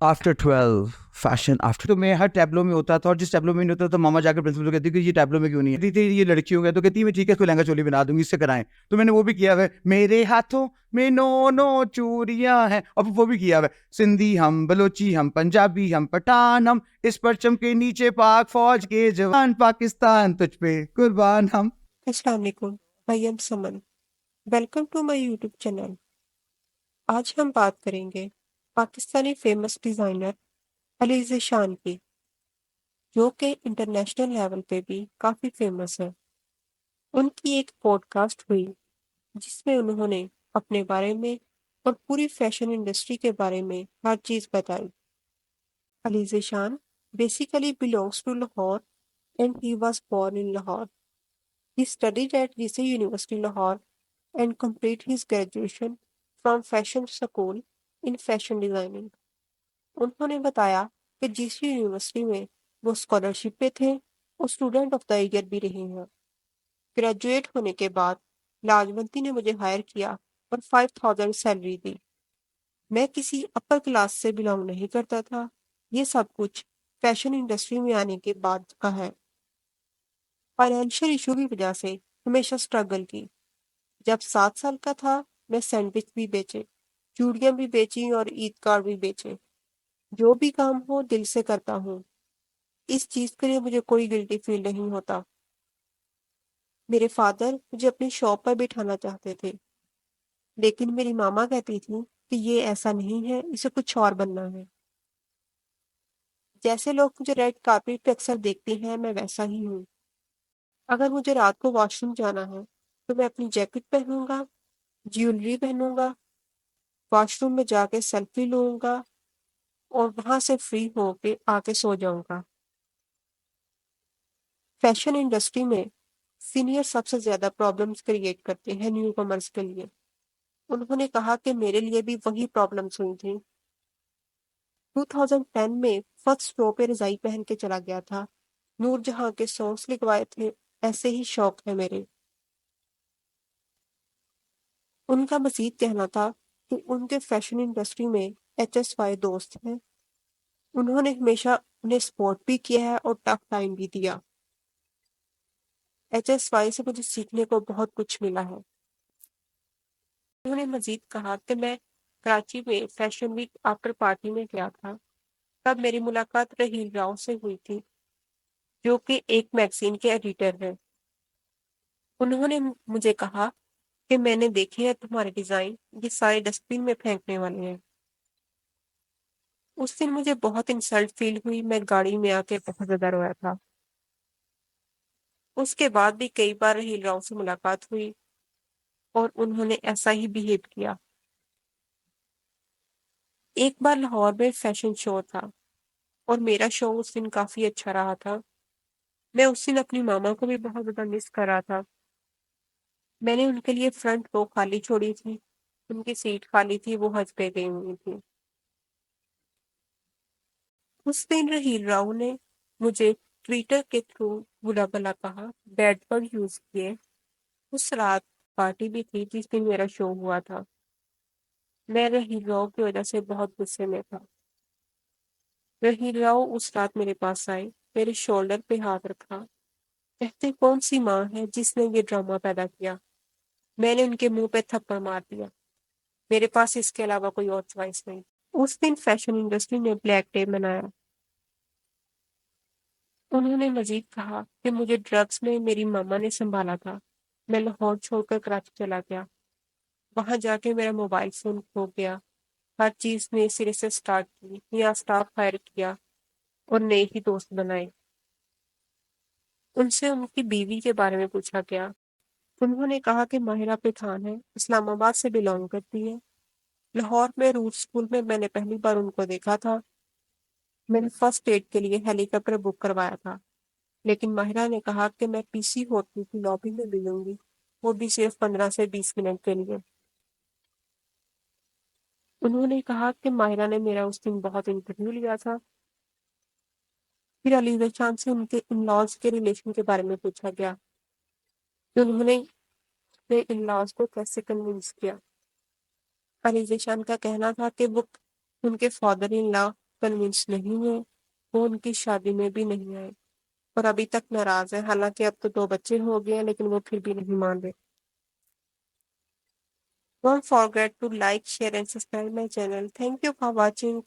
After 12 fashion after तो मैं हर Tableau में होता था, और जिस टैबलो में नहीं होता तो मामा जाकर प्रिंसिपल को कहती कि ये टैबलो में क्यों नहीं है, कहती थी ये लड़कियों का, तो कहती मैं ठीक है इसको लहंगा चोली बना दूंगी, इससे कराएं। तो मैंने वो भी किया है, मेरे हाथों में नो नो चूड़ियां हैं, और वो भी किया है, सिंधी हम, बलोची हम, पंजाबी हम, पठान हम, इस परचम के नीचे पाक फौज के जवान, पाकिस्तान तुझ पे कुर्बान हम। अस्सलाम वालेकुम, I am Saman. Welcome to my YouTube channel. आज हम बात करेंगे पाकिस्तानी फेमस डिज़ाइनर अली ज़ीशान की, जो कि इंटरनेशनल लेवल पे भी काफ़ी फेमस है। उनकी एक पॉडकास्ट हुई जिसमें उन्होंने अपने बारे में और पूरी फैशन इंडस्ट्री के बारे में हर चीज़ बताई। Ali Zeeshan basically belongs to Lahore and he was born in Lahore. He studied at GC University Lahore and complete his graduation from fashion school in fashion designing. उन्होंने बताया कि जीसी यूनिवर्सिटी में वो स्कॉलरशिप पे थे और स्टूडेंट ऑफ द ईयर भी रहे हैं। ग्रेजुएट होने के बाद लाजवंती ने मुझे हायर किया और 5000 सैलरी दी। मैं किसी अपर क्लास से बिलोंग नहीं करता था। ये सब कुछ फैशन इंडस्ट्री में आने के बाद का है। फाइनेंशियल इशू की वजह से हमेशा स्ट्रगल की। जब 7 साल का था मैं सैंडविच भी बेचे, चूड़ियां भी बेची और ईद कार्ड भी बेचे। जो भी काम हो दिल से करता हूँ। इस चीज के लिए मुझे कोई गिल्टी फील नहीं होता। मेरे फादर मुझे अपनी शॉप पर बिठाना चाहते थे, लेकिन मेरी मामा कहती थी कि ये ऐसा नहीं है, इसे कुछ और बनना है। जैसे लोग मुझे रेड कार्पेट पे अक्सर देखते हैं, मैं वैसा ही हूँ। अगर मुझे रात को वॉशरूम जाना है तो मैं अपनी जैकेट पहनूंगा, ज्वेलरी पहनूंगा, वॉशरूम में जाके सेल्फी लूंगा और वहां से फ्री होके आके सो जाऊंगा। फैशन इंडस्ट्री में सीनियर सबसे ज्यादा प्रॉब्लम्स क्रिएट करते हैं न्यू कमर्स के लिए। उन्होंने कहा कि मेरे लिए भी वही प्रॉब्लम्स हुई थी। 2010 में फर्स्ट रो पे रजाई पहन के चला गया था। नूरजहां के सॉन्ग्स लिखवाए थे। ऐसे ही शौक है मेरे। उनका मजीद कहना था कि उनके फैशन इंडस्ट्री में HSY दोस्त हैं। उन्होंने हमेशा उन्हें सपोर्ट भी किया है और टफ टाइम भी दिया। HSY से मुझे सीखने को बहुत कुछ मिला है। उन्होंने मजीद कहा कि मैं कराची में फैशन वीक आफ्टर पार्टी में गया था। तब मेरी मुलाकात रहील राव से हुई थी, जो कि एक मैगजीन के एडिटर हैं। उन्होंने मुझे कहा कि मैंने देखे हैं तुम्हारे डिजाइन, ये सारे डस्टबिन में फेंकने वाले हैं। उस दिन मुझे बहुत इंसल्ट फील हुई। मैं गाड़ी में आके बहुत ज्यादा रोया था। उसके बाद भी कई बार रहील राव से मुलाकात हुई और उन्होंने ऐसा ही बिहेव किया। एक बार लाहौर में फैशन शो था और मेरा शो उस दिन काफी अच्छा रहा था। मैं उस दिन अपनी मामा को भी बहुत ज्यादा मिस कर रहा था। मैंने उनके लिए फ्रंट रो खाली छोड़ी थी। उनकी सीट खाली थी, वो हज पे गई हुई थी। उस दिन रहील राव ने मुझे ट्विटर के थ्रू बुरा भला कहा, बैड वर्ड यूज किए। उस रात पार्टी भी थी जिस दिन मेरा शो हुआ था। मैं रहील राव की वजह से बहुत गुस्से में था। रहील राव उस रात मेरे पास आए, मेरे शोल्डर पे हाथ रखा, कहते कौन सी माँ है जिसने ये ड्रामा पैदा किया। मैंने उनके मुंह पे थप्पड़ मार दिया। मेरे पास इसके अलावा कोई और चॉइस नहीं। उस दिन फैशन इंडस्ट्री ने ब्लैक डे मनाया। उन्होंने मजीद कहा कि मुझे ड्रग्स में मेरी मामा ने संभाला था। मैं लाहौर छोड़कर कराची चला गया। वहां जाके मेरा मोबाइल फोन खो गया। हर चीज नए सिरे से स्टार्ट की, नया स्टाफ हायर किया और नए ही दोस्त बनाए। उनसे उनकी बीवी के बारे में पूछा गया। उन्होंने कहा कि माहिरा पठान है, इस्लामाबाद से बिलोंग करती है। लाहौर में रूट स्कूल में मैंने पहली बार उनको देखा था। मैंने फर्स्ट एड के लिए हेलीकॉप्टर बुक करवाया था, लेकिन माहिरा ने कहा कि मैं पीसी होटल की लॉबी में मिलूंगी, वो भी सिर्फ 15 से 20 मिनट के लिए। उन्होंने कहा कि माहिरा ने मेरा उस दिन बहुत इंटरव्यू लिया था। फिर अली खान से उनके इन लॉज के रिलेशन के बारे में पूछा गया कि उन्होंने अपने इन लॉज को कैसे कन्विंस किया। علی ذیشان کا کہنا تھا کہ وہ ان کے فادر ان لا کنونس نہیں ہوئے، وہ ان کی شادی میں بھی نہیں آئے اور ابھی تک ناراض ہے، حالانکہ اب تو 2 بچے ہو گئے ہیں لیکن وہ پھر بھی نہیں مان رہے۔ Don't forget to like, share and subscribe my channel. Thank you for watching.